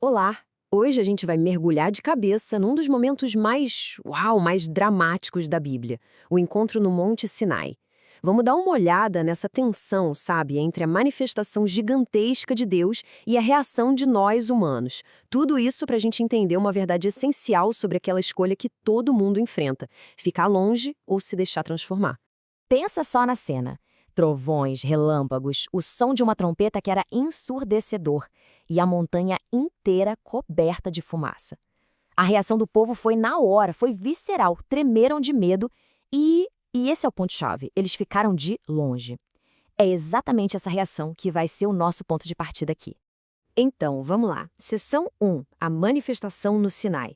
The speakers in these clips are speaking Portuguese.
Olá! Hoje a gente vai mergulhar de cabeça num dos momentos mais dramáticos da Bíblia, o encontro no Monte Sinai. Vamos dar uma olhada nessa tensão, sabe, entre a manifestação gigantesca de Deus e a reação de nós humanos. Tudo isso para a gente entender uma verdade essencial sobre aquela escolha que todo mundo enfrenta: ficar longe ou se deixar transformar. Pensa só na cena. Trovões, relâmpagos, o som de uma trompeta que era ensurdecedor e a montanha inteira coberta de fumaça. A reação do povo foi na hora, foi visceral, tremeram de medo e esse é o ponto-chave, eles ficaram de longe. É exatamente essa reação que vai ser o nosso ponto de partida aqui. Então, vamos lá. Seção 1, a manifestação no Sinai.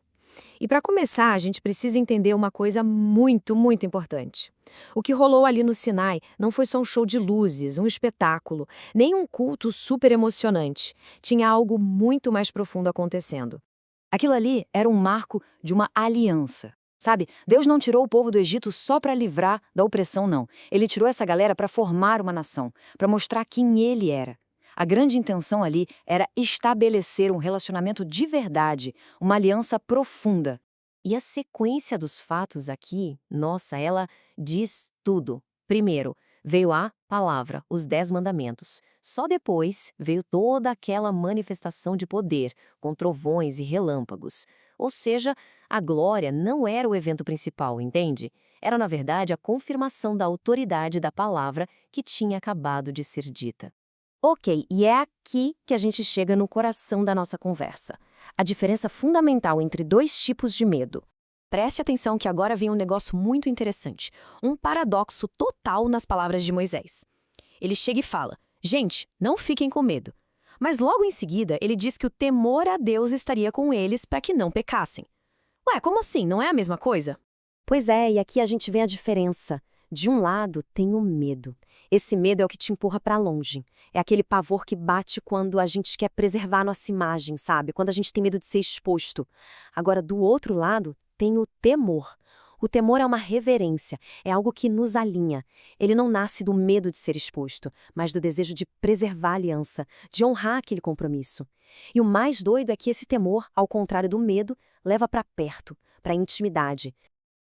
E para começar, a gente precisa entender uma coisa muito importante. O que rolou ali no Sinai não foi só um show de luzes, um espetáculo, nem um culto super emocionante. Tinha algo muito mais profundo acontecendo. Aquilo ali era um marco de uma aliança. Sabe, Deus não tirou o povo do Egito só para livrar da opressão, não. Ele tirou essa galera para formar uma nação, para mostrar quem ele era. A grande intenção ali era estabelecer um relacionamento de verdade, uma aliança profunda. E a sequência dos fatos aqui, nossa, ela diz tudo. Primeiro, veio a palavra, os 10 mandamentos. Só depois veio toda aquela manifestação de poder, com trovões e relâmpagos. Ou seja, a glória não era o evento principal, entende? Era, na verdade, a confirmação da autoridade da palavra que tinha acabado de ser dita. Ok, e é aqui que a gente chega no coração da nossa conversa. A diferença fundamental entre dois tipos de medo. Preste atenção que agora vem um negócio muito interessante. Um paradoxo total nas palavras de Moisés. Ele chega e fala: gente, não fiquem com medo. Mas logo em seguida, ele diz que o temor a Deus estaria com eles para que não pecassem. Ué, como assim? Não é a mesma coisa? Pois é, e aqui a gente vê a diferença. De um lado, tem o medo. Esse medo é o que te empurra para longe. É aquele pavor que bate quando a gente quer preservar a nossa imagem, sabe? Quando a gente tem medo de ser exposto. Agora, do outro lado, tem o temor. O temor é uma reverência, é algo que nos alinha. Ele não nasce do medo de ser exposto, mas do desejo de preservar a aliança, de honrar aquele compromisso. E o mais doido é que esse temor, ao contrário do medo, leva para perto, para a intimidade.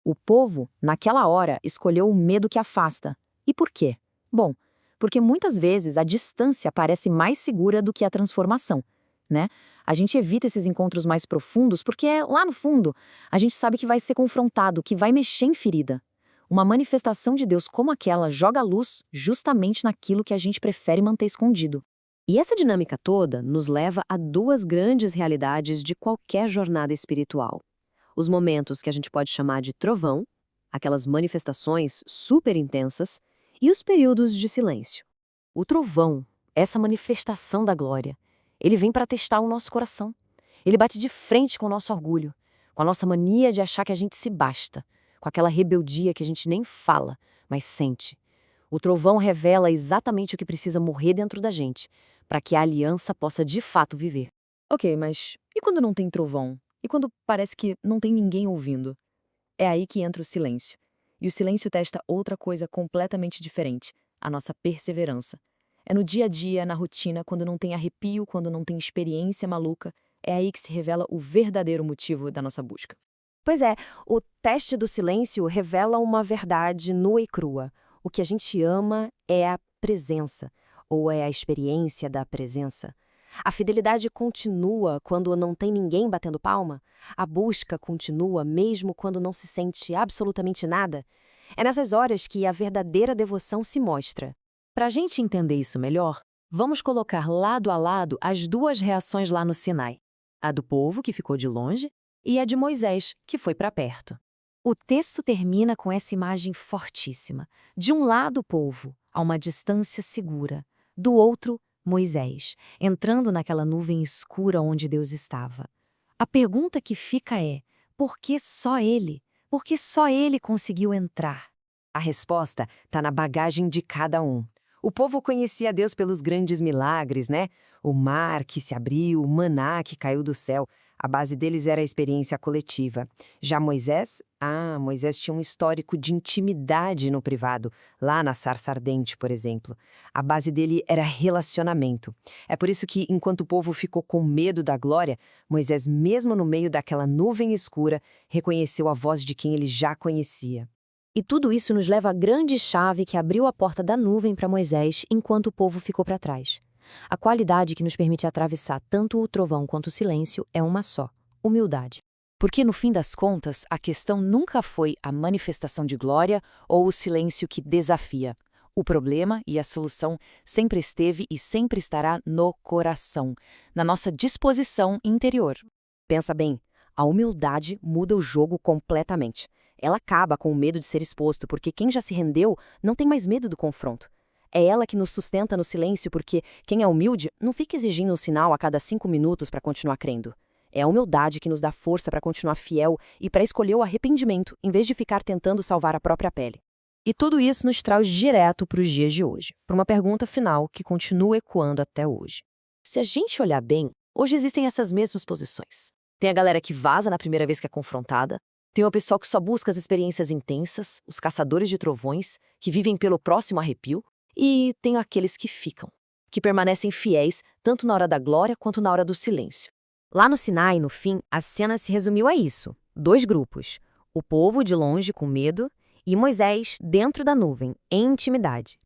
O povo, naquela hora, escolheu o medo que afasta. E por quê? Bom, porque muitas vezes a distância parece mais segura do que a transformação, né? A gente evita esses encontros mais profundos porque, lá no fundo, a gente sabe que vai ser confrontado, que vai mexer em ferida. Uma manifestação de Deus como aquela joga luz justamente naquilo que a gente prefere manter escondido. E essa dinâmica toda nos leva a duas grandes realidades de qualquer jornada espiritual. Os momentos que a gente pode chamar de trovão, aquelas manifestações super intensas, e os períodos de silêncio. O trovão, essa manifestação da glória, ele vem para testar o nosso coração. Ele bate de frente com o nosso orgulho, com a nossa mania de achar que a gente se basta, com aquela rebeldia que a gente nem fala, mas sente. O trovão revela exatamente o que precisa morrer dentro da gente, para que a aliança possa de fato viver. Ok, mas e quando não tem trovão? E quando parece que não tem ninguém ouvindo? É aí que entra o silêncio. E o silêncio testa outra coisa completamente diferente: a nossa perseverança. É no dia a dia, na rotina, quando não tem arrepio, quando não tem experiência maluca, é aí que se revela o verdadeiro motivo da nossa busca. Pois é, o teste do silêncio revela uma verdade nua e crua. O que a gente ama é a presença, ou é a experiência da presença. A fidelidade continua quando não tem ninguém batendo palma? A busca continua mesmo quando não se sente absolutamente nada? É nessas horas que a verdadeira devoção se mostra. Para a gente entender isso melhor, vamos colocar lado a lado as duas reações lá no Sinai. A do povo, que ficou de longe, e a de Moisés, que foi para perto. O texto termina com essa imagem fortíssima. De um lado, o povo, a uma distância segura. Do outro, Moisés, entrando naquela nuvem escura onde Deus estava. A pergunta que fica é: por que só ele? Por que só ele conseguiu entrar? A resposta está na bagagem de cada um. O povo conhecia Deus pelos grandes milagres, né? O mar que se abriu, o maná que caiu do céu. A base deles era a experiência coletiva. Já Moisés? Moisés tinha um histórico de intimidade no privado, lá na sarça ardente, por exemplo. A base dele era relacionamento. É por isso que, enquanto o povo ficou com medo da glória, Moisés, mesmo no meio daquela nuvem escura, reconheceu a voz de quem ele já conhecia. E tudo isso nos leva à grande chave que abriu a porta da nuvem para Moisés enquanto o povo ficou para trás. A qualidade que nos permite atravessar tanto o trovão quanto o silêncio é uma só: humildade. Porque, no fim das contas, a questão nunca foi a manifestação de glória ou o silêncio que desafia. O problema e a solução sempre esteve e sempre estará no coração, na nossa disposição interior. Pensa bem, a humildade muda o jogo completamente. Ela acaba com o medo de ser exposto, porque quem já se rendeu não tem mais medo do confronto. É ela que nos sustenta no silêncio, porque quem é humilde não fica exigindo um sinal a cada 5 minutos para continuar crendo. É a humildade que nos dá força para continuar fiel e para escolher o arrependimento, em vez de ficar tentando salvar a própria pele. E tudo isso nos traz direto para os dias de hoje, para uma pergunta final que continua ecoando até hoje. Se a gente olhar bem, hoje existem essas mesmas posições. Tem a galera que vaza na primeira vez que é confrontada, tem o pessoal que só busca as experiências intensas, os caçadores de trovões, que vivem pelo próximo arrepio, e tem aqueles que ficam, que permanecem fiéis tanto na hora da glória quanto na hora do silêncio. Lá no Sinai, no fim, a cena se resumiu a isso: 2 grupos, o povo de longe com medo e Moisés dentro da nuvem, em intimidade.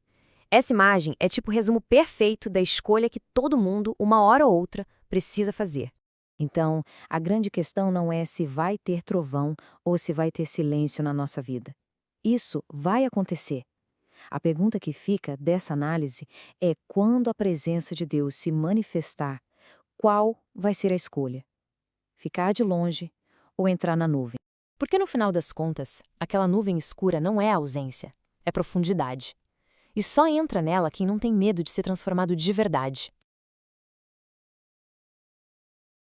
Essa imagem é tipo o resumo perfeito da escolha que todo mundo, uma hora ou outra, precisa fazer. Então, a grande questão não é se vai ter trovão ou se vai ter silêncio na nossa vida. Isso vai acontecer. A pergunta que fica dessa análise é: quando a presença de Deus se manifestar, qual vai ser a escolha? Ficar de longe ou entrar na nuvem? Porque no final das contas, aquela nuvem escura não é ausência, é profundidade. E só entra nela quem não tem medo de ser transformado de verdade.